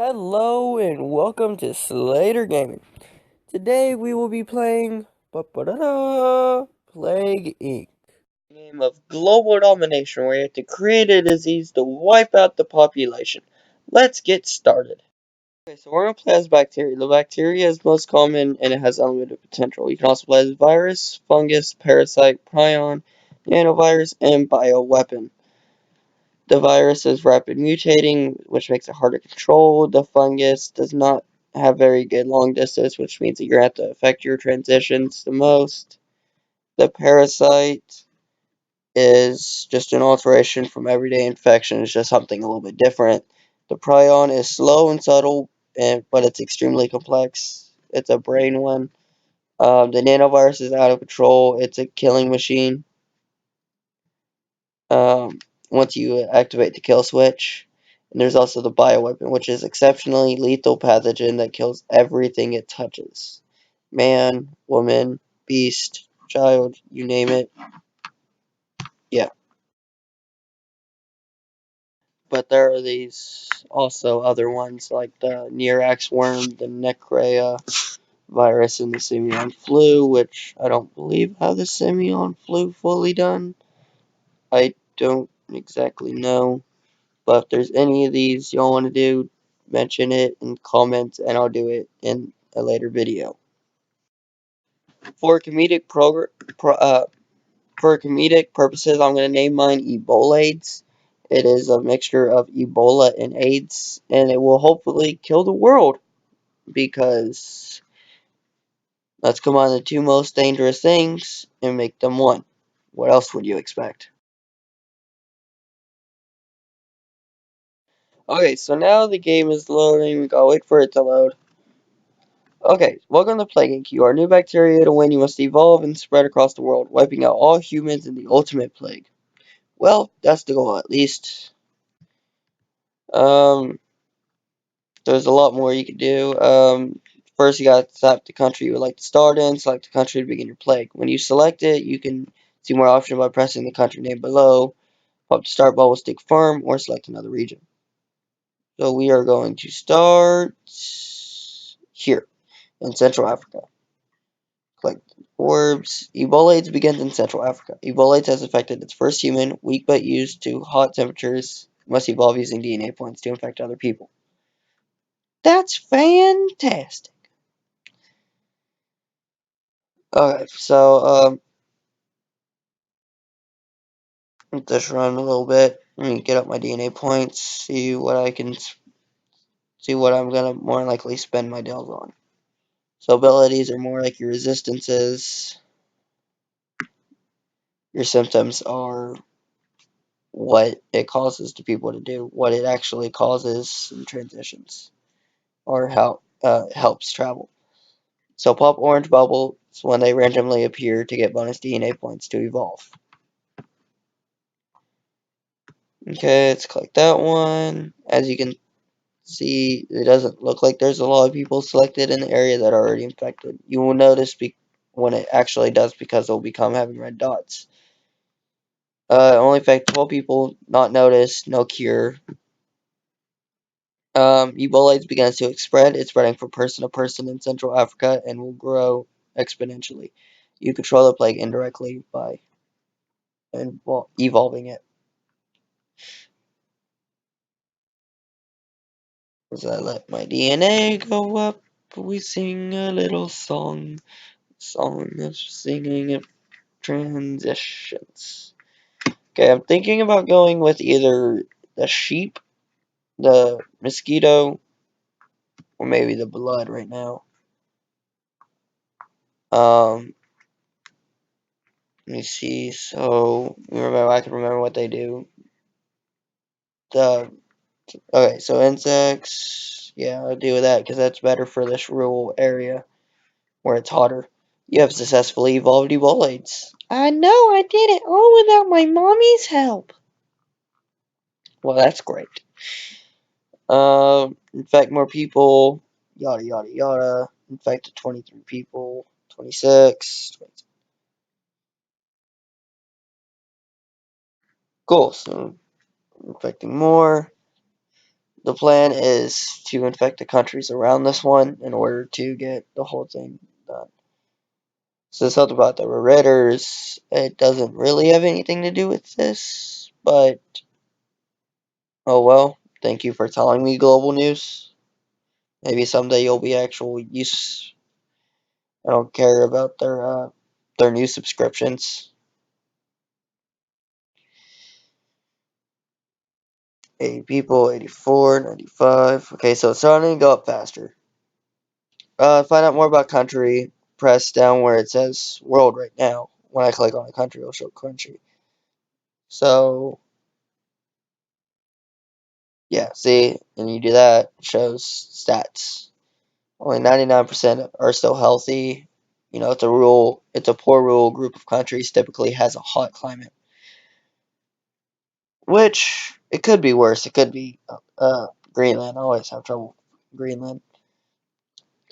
Hello and welcome to Slater Gaming. Today we will be playing Plague Inc. Game of global domination where you have to create a disease to wipe out the population. Let's get started. Okay, so we're gonna play as bacteria. The bacteria is most common and it has unlimited potential. You can also play as virus, fungus, parasite, prion, nanovirus, and bioweapon. The virus is rapid mutating, which makes it hard to control. The fungus does not have very good long distance, which means that you're going to have to affect your transitions the most. The parasite is just an alteration from everyday infection. It's just something a little bit different. The prion is slow and subtle, but it's extremely complex. It's a brain one. The nanovirus is out of control. It's a killing machine. um, Once you activate the kill switch. And there's also the bioweapon, which is exceptionally lethal pathogen that kills everything it touches. Man, woman, beast, child, you name it. Yeah. But there are these also other ones like the Neurax worm, the Necrea virus, and the Simian flu, which I don't believe have the Simian flu fully done. I don't exactly know. But if there's any of these y'all want to do, mention it in comments and I'll do it in a later video. For comedic for comedic purposes, I'm going to name mine Ebolades. It is a mixture of Ebola and AIDS, and it will hopefully kill the world because let's combine the two most dangerous things and make them one. What else would you expect? Okay, so now the game is loading. Gotta wait for it to load. Okay, welcome to Plague Inc. You are new bacteria. To win, you must evolve and spread across the world, wiping out all humans in the ultimate plague. Well, that's the goal, at least. Um, there's a lot more you can do. First, you gotta select the country you would like to start in. Select the country to begin your plague. When you select it, you can see more options by pressing the country name below. Pop the start bubble, stick firm, or select another region. So we are going to start here in Central Africa. Like orbs. Ebola AIDS begins in Central Africa. Ebola AIDS has affected its first human, weak but used to hot temperatures, must evolve using DNA points to infect other people. That's fantastic. Okay, so let this run a little bit. Let me get up my DNA points, see what I'm gonna more likely spend my dells on. So abilities are more like your resistances. Your symptoms are what it causes to people to do, what it actually causes in transitions, or how helps travel. So pop orange bubbles when they randomly appear to get bonus DNA points to evolve. Okay, let's click that one. As you can see, it doesn't look like there's a lot of people selected in the area that are already infected. You will notice when it actually does because they'll become having red dots. Only affect 12 people, not noticed, no cure. Ebola AIDS begins to spread. It's spreading from person to person in Central Africa and will grow exponentially. You control the plague indirectly by evolving it. As I let my DNA go up, we sing a little song of singing of transitions. Okay, I'm thinking about going with either the sheep, the mosquito, or maybe the blood right now. Let me see. So remember, I can remember what they do. The Okay, so insects. Yeah, I'll deal with that because that's better for this rural area where it's hotter. You have successfully evolved Ebolites. I know, I did it all without my mommy's help. Well, that's great. Infect more people. Yada yada yada. Infected 23 people. 26. Cool. So infecting more. The plan is to infect the countries around this one in order to get the whole thing done. So something about the Redditors, it doesn't really have anything to do with this, but oh well. Thank you for telling me global news. Maybe someday you'll be actual use. I don't care about their new subscriptions. 80 people, 84, 95. Okay, so it's starting to go up faster. Find out more about country. Press down where it says world right now. When I click on a country, it'll show country. So, yeah, see, and you do that, it shows stats. Only 99% are still healthy. You know, it's a poor rural group of countries, typically has a hot climate. Which, it could be worse. It could be Greenland. I always have trouble with Greenland.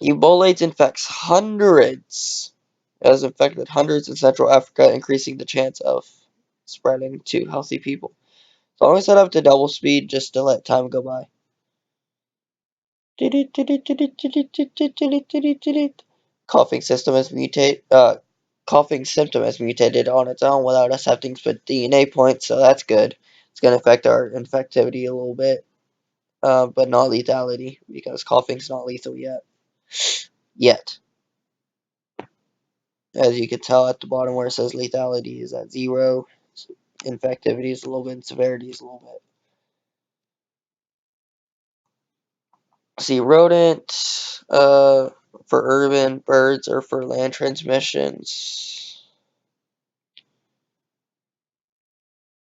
Ebola infects hundreds. It has infected hundreds in Central Africa, increasing the chance of spreading to healthy people. So I'm going to set up to double speed just to let time go by. Coughing system is mutate. Coughing symptom is mutated on its own without us having to put DNA points, so that's good. It's going to affect our infectivity a little bit, but not lethality because coughing's not lethal yet. Yet. As you can tell at the bottom where it says lethality is at 0. Infectivity is a little bit, and severity is a little bit. See, rodent, for urban, birds are for land transmissions.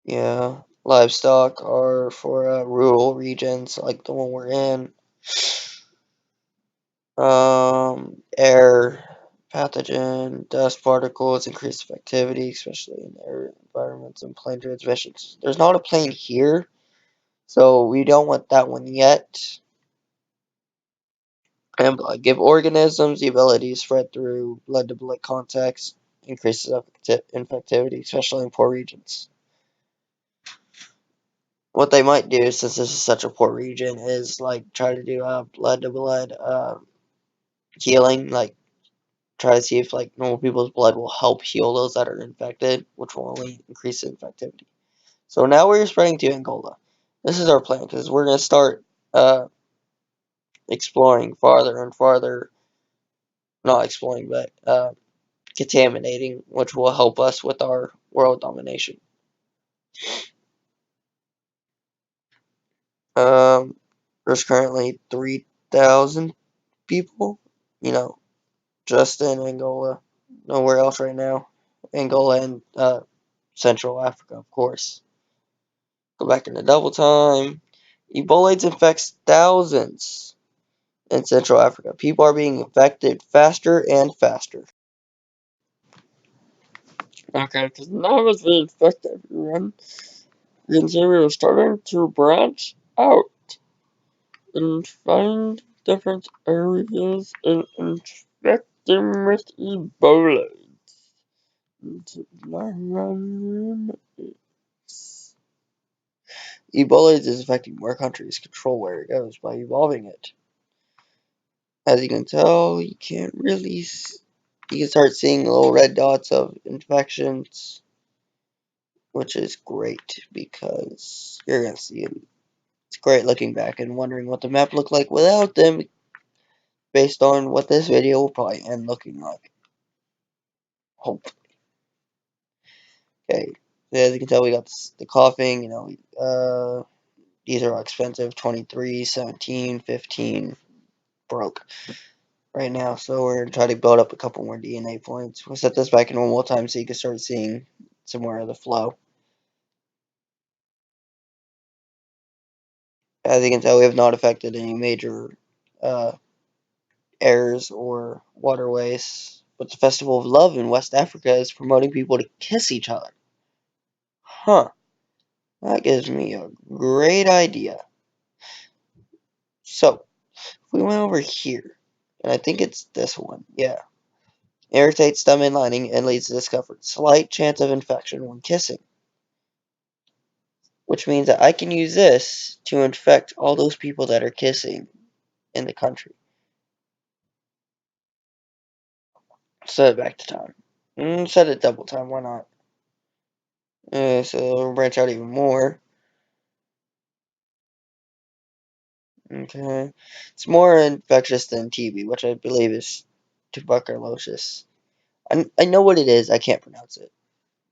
Yeah, livestock are for rural regions like the one we're in. Air, pathogen, dust particles, increased activity, especially in air environments and plane transmissions. There's not a plane here, so we don't want that one yet. And give organisms the ability to spread through blood-to-blood contacts, increases infectivity, especially in poor regions. What they might do, since this is such a poor region, is like try to do blood-to-blood healing, like try to see if like normal people's blood will help heal those that are infected, which will only increase infectivity. So now we're spreading to Angola. This is our plan because we're gonna start exploring farther and farther. Not exploring, but contaminating, which will help us with our world domination. There's currently 3,000 people, you know, just in Angola. Nowhere else right now. Angola and Central Africa, of course. Go back into double time. Ebola infects thousands in Central Africa. People are being infected faster and faster. Okay, because now as we infect everyone, you can see we are starting to branch out and find different areas and infect them with Ebola. Ebola is affecting more countries. Control where it goes by evolving it. As you can tell, you can't really. You can start seeing little red dots of infections, which is great because you're gonna see it. It's great looking back and wondering what the map looked like without them, based on what this video will probably end looking like. Hope. Okay, as you can tell, we got the coughing. You know, these are all expensive. 23, 17, 15, broke right now. So we're gonna try to build up a couple more DNA points. We'll set this back in one more time so you can start seeing some more of the flow. As you can tell, we have not affected any major uh, airs or waterways. But the Festival of Love in West Africa is promoting people to kiss each other. Huh. That gives me a great idea. So, if we went over here, and I think it's this one, yeah. Irritates stomach lining and leads to discomfort. Slight chance of infection when kissing. which means that I can use this to infect all those people that are kissing in the country. Set it back to time. Set it double time, why not? So we'll branch out even more. Okay. It's more infectious than TB, which I believe is tuberculosis. I know what it is, I can't pronounce it.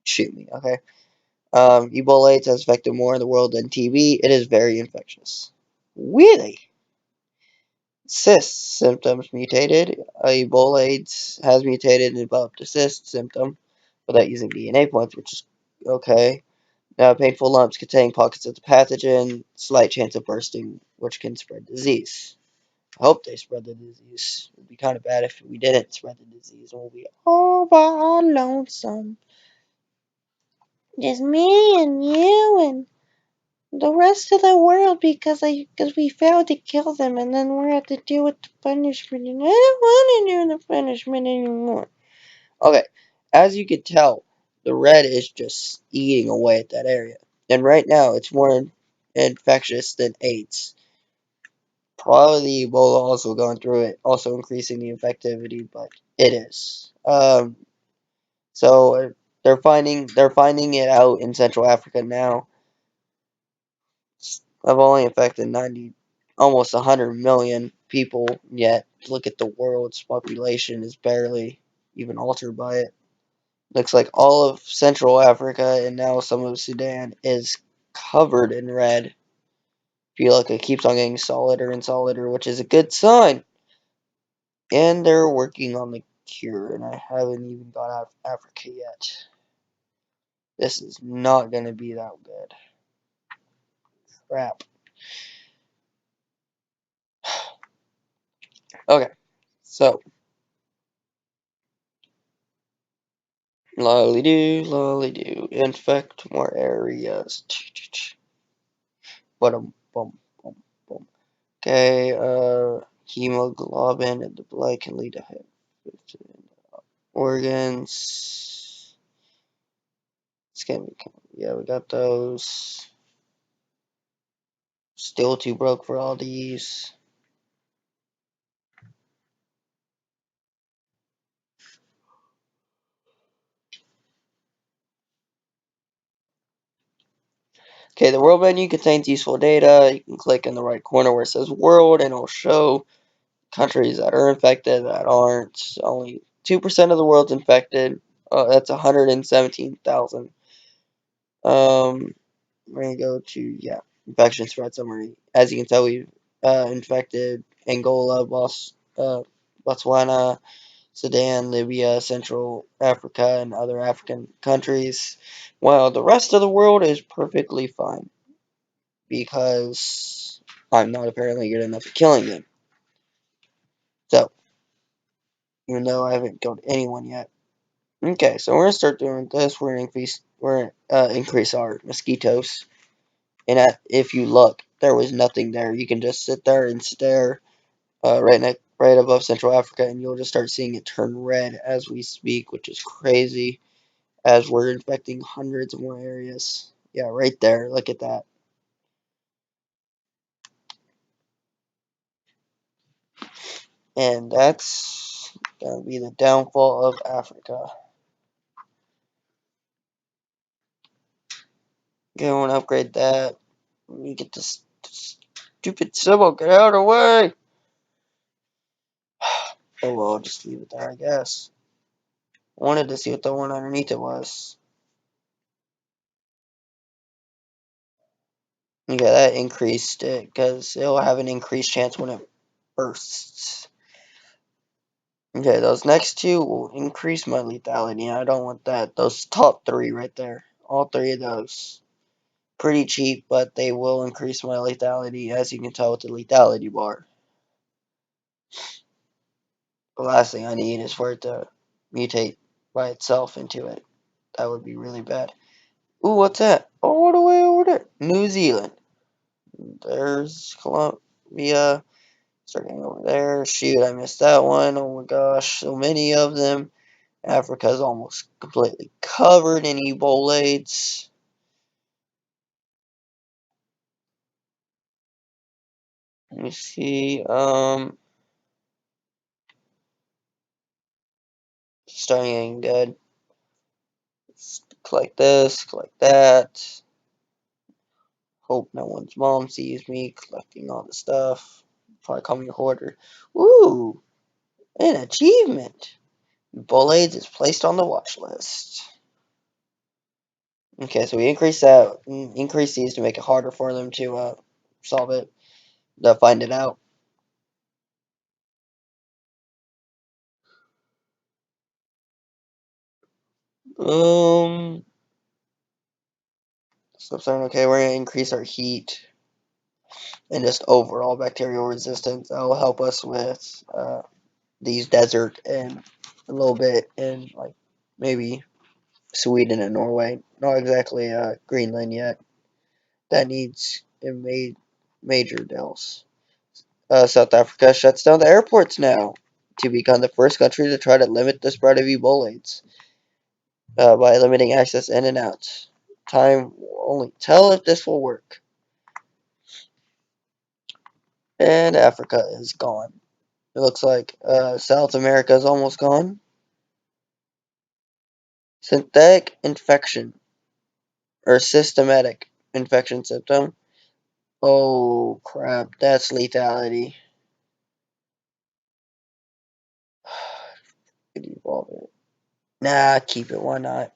Shoot me, okay? Ebola AIDS has affected more in the world than TB. It is very infectious. Really? Cyst symptoms mutated. Ebola AIDS has mutated and developed a cyst symptom without using DNA points, which is okay. Now, painful lumps containing pockets of the pathogen, slight chance of bursting, which can spread disease. I hope they spread the disease. It would be kind of bad if we didn't spread the disease and we'll be all by lonesome. Just me and you and the rest of the world because we failed to kill them and then we have to deal with the punishment and I don't want to do the punishment anymore. Okay, as you can tell, the red is just eating away at that area. And right now it's more infectious than AIDS. Probably the Ebola also going through it, also increasing the infectivity, but it is. So they're finding it out in Central Africa now. I've only infected 90, almost 100 million people yet. Look at the world's population is barely even altered by it. Looks like all of Central Africa and now some of Sudan is covered in red. Feel like it keeps on getting solider and solider, which is a good sign. And they're working on the cure, and I haven't even got out of Africa yet. This is not going to be that good. Crap. Okay, so lolly do, infect more areas. Bum bum bum bum. Okay, hemoglobin and the blood can lead to organs. Yeah, we got those. Still too broke for all these. Okay, the world menu contains useful data. You can click in the right corner where it says world and it'll show countries that are infected that aren't. Only 2% of the world's infected. That's 117,000. We're going to go to, yeah, infection spread summary. As you can tell, we've infected Angola, Botswana, Sudan, Libya, Central Africa, and other African countries, while the rest of the world is perfectly fine because I'm not apparently good enough at killing them. So, even though I haven't killed anyone yet. Okay, so we're gonna start doing this. We're gonna increase our mosquitoes, and if you look, there was nothing there. You can just sit there and stare right above Central Africa, and you'll just start seeing it turn red as we speak, which is crazy. As we're infecting hundreds of more areas. Yeah, right there. Look at that. And that's gonna be the downfall of Africa. Okay, I want to upgrade that. Let me get this stupid symbol. Get out of the way. Oh well, I'll just leave it there, I guess. I wanted to see what the one underneath it was. Okay, that increased it because it'll have an increased chance when it bursts. Okay, those next two will increase my lethality. I don't want that. Those top three right there. All three of those. Pretty cheap, but they will increase my lethality, as you can tell with the lethality bar. The last thing I need is for it to mutate by itself into it. That would be really bad. Ooh, what's that? All the way over there. New Zealand. There's Colombia. Starting over there. Shoot, I missed that one. Oh my gosh, so many of them. Africa's almost completely covered in Ebola AIDS. Let me see. Starting getting good. Let's collect this, collect that. Hope no one's mom sees me collecting all the stuff. Probably call me a hoarder. Ooh, an achievement. Bullades is placed on the watch list. Okay, so we increase these to make it harder for them to solve it, to find it out. Um, so okay, we're gonna increase our heat and just overall bacterial resistance. That will help us with these desert and a little bit in like maybe Sweden and Norway. Not exactly Greenland yet. That needs a major dose. South Africa shuts down the airports now to become the first country to try to limit the spread of Ebola AIDS by limiting access in and out. Time will only tell if this will work. And Africa is gone. It looks like South America is almost gone. Synthetic infection or systematic infection symptom. Oh crap, that's lethality. Could evolve it. Nah, keep it. Why not?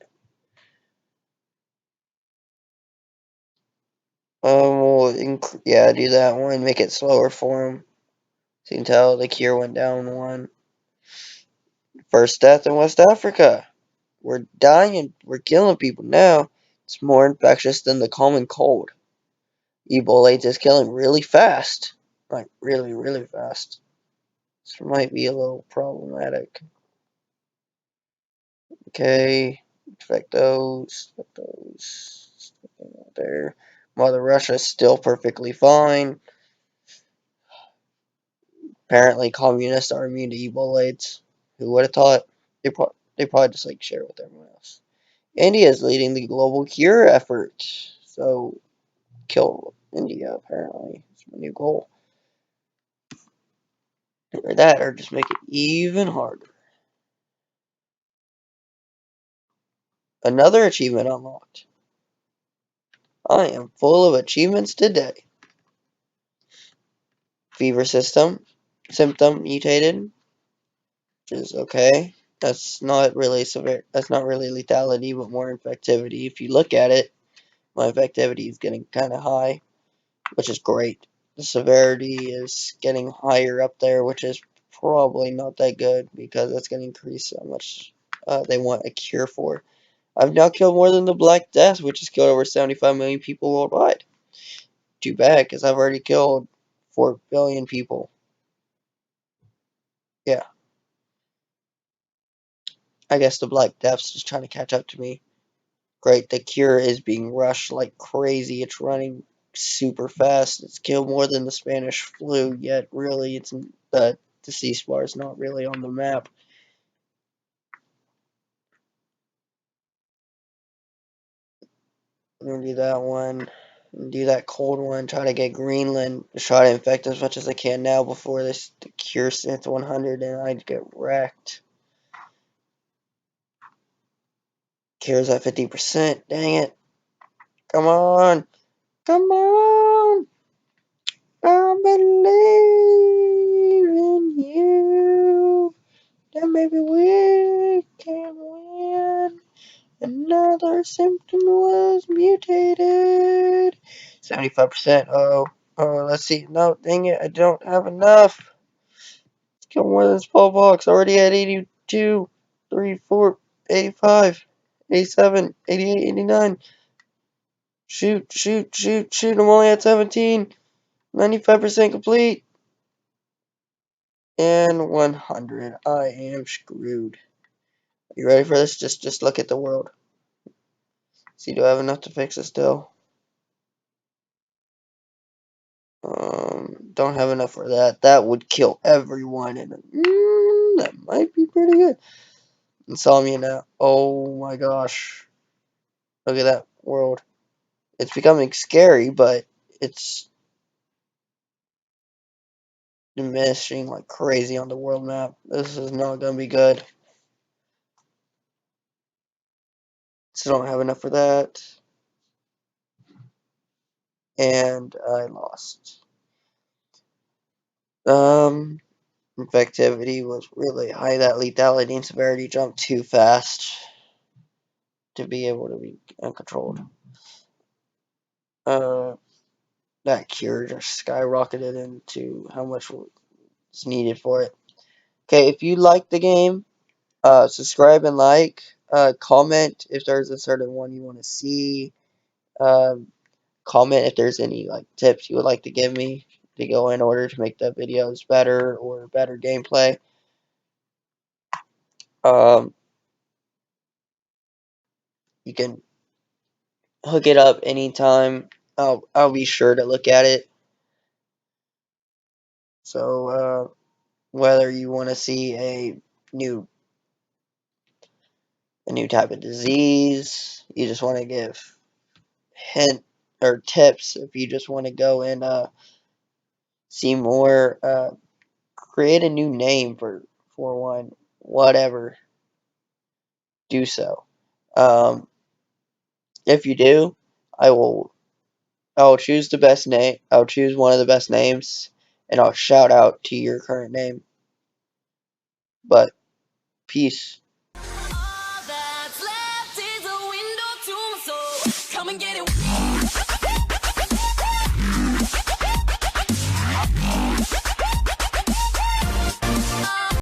Yeah, do that one. Make it slower for him. So you can tell the cure went down one. First death in West Africa. We're dying. We're killing people now. It's more infectious than the common cold. Ebola is killing really fast. Like, really, really fast. This might be a little problematic. Okay. Infect those. Infect those. There. Mother Russia is still perfectly fine. Apparently, communists are immune to Ebola AIDS. Who would have thought? They probably just like share it with everyone else. India is leading the global cure effort. So, kill India, apparently. It's my new goal. Or that, or just make it even harder. Another achievement unlocked. I am full of achievements today. Fever symptom mutated, which is okay. That's not really severe. That's not really lethality, but more infectivity. If you look at it, my infectivity is getting kind of high, which is great. The severity is getting higher up there, which is probably not that good because that's going to increase how much they want a cure for. I've now killed more than the Black Death, which has killed over 75 million people worldwide. Too bad, because I've already killed 4 billion people. Yeah, I guess the Black Death's just trying to catch up to me. Great, the cure is being rushed like crazy. It's running super fast. It's killed more than the Spanish flu, yet really it's the deceased bar is not really on the map. I'm gonna do that one. Do that cold one. Try to get Greenland. Try to infect as much as I can now before the cure hits 100 and I get wrecked. Cure's at 50%. Dang it. Come on. Come on. I believe in you. That maybe we can win. Another symptom was mutated. 75%. Oh, let's see. No, dang it. I don't have enough. Let's kill more than smallpox. Already at 82, 3, 4, 85, 87, 88, 89. Shoot, shoot, shoot, shoot. I'm only at 17. 95% complete. And 100. I am screwed. You ready for this? Just look at the world. See, do I have enough to fix it still? Don't have enough for that. That would kill everyone, and that might be pretty good. Insomnia now. Oh my gosh. Look at that world. It's becoming scary, but it's diminishing like crazy on the world map. This is not gonna be good. So don't have enough for that. And I lost. Infectivity was really high. That lethality and severity jumped too fast to be able to be uncontrolled. Uh, that cure just skyrocketed into how much was needed for it. Okay, if you like the game, subscribe and like. Comment if there's a certain one you want to see. Um, Comment if there's any like tips you would like to give me to go in order to make the videos better or better gameplay. Um, you can hook it up anytime. I'll be sure to look at it. So whether you want to see new a new type of disease, you just want to give hint or tips. If you just want to go and see more, create a new name for one, whatever. Do so. Um, if you do, I will. I'll choose the best name. I'll choose one of the best names, and I'll shout out to your current name. But peace.